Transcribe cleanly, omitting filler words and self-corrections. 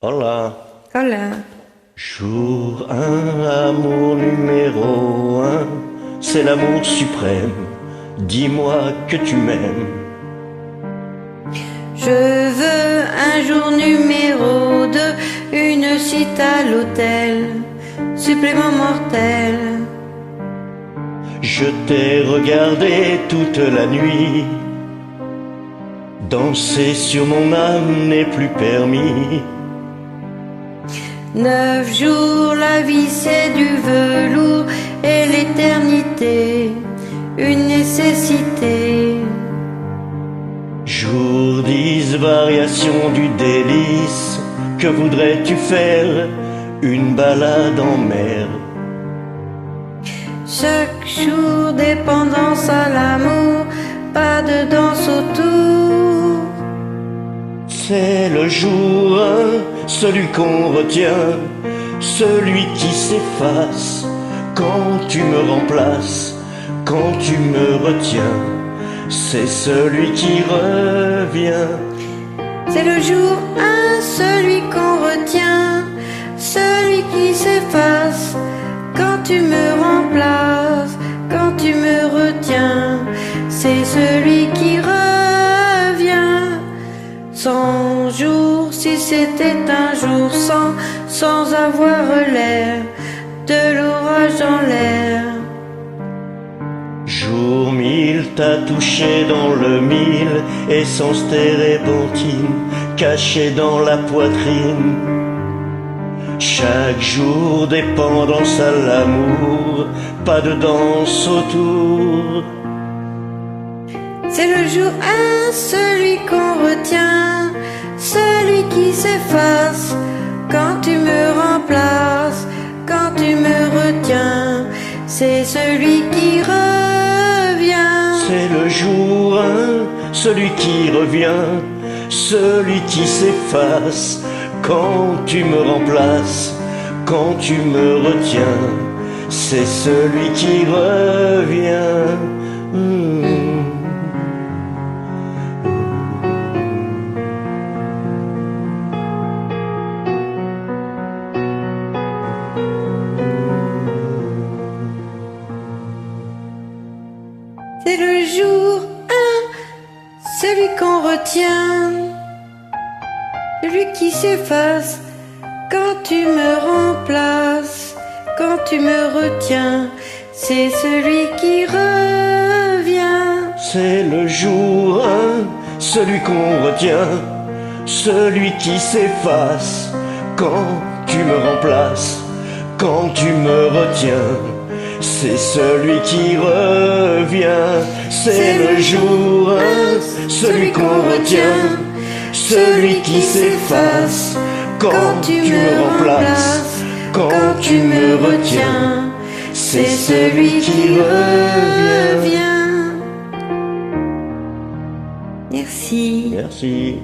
Hola. Hola. Jour un, amour numéro un, c'est l'amour suprême. Dis-moi que tu m'aimes. Je veux un jour numéro 2, une suite à l'hôtel, supplément mortel. Je t'ai regardé toute la nuit. Danser sur mon âme n'est plus permis. 9 jours, la vie c'est du velours et l'éternité, une nécessité. Jour 10, variation du délice. Que voudrais-tu faire? Une balade en mer. Chaque jour, dépendance à l'amour, pas de danse autour. C'est le jour un, celui qu'on retient, celui qui s'efface quand tu me remplaces, quand tu me retiens. C'est celui qui revient. C'est le jour un, celui qu'on retient, celui qui s'efface quand tu me remplaces, quand tu me retiens. C'est celui qui revient. 100 jours, si c'était un jour sans avoir l'air de l'orage dans l'air. Jour 1000, t'as touché dans le mille, essence térébenthine, cachée dans la poitrine. Chaque jour, dépendance à l'amour, pas de danse autour. C'est le jour un, celui qu'on retient, celui qui s'efface quand tu me remplaces, quand tu me retiens. C'est celui qui revient. C'est le jour un, celui qui revient, celui qui s'efface quand tu me remplaces, quand tu me retiens. C'est celui qui revient. C'est le jour un, celui qu'on retient, celui qui s'efface quand tu me remplaces, quand tu me retiens. C'est celui qui revient. C'est le jour un, celui qu'on retient, celui qui s'efface quand tu me remplaces, quand tu me retiens. C'est celui qui revient. C'est le jour un, celui qu'on retient, celui qui s'efface quand tu me remplaces, quand tu me retiens. C'est celui qui revient. Merci. Merci.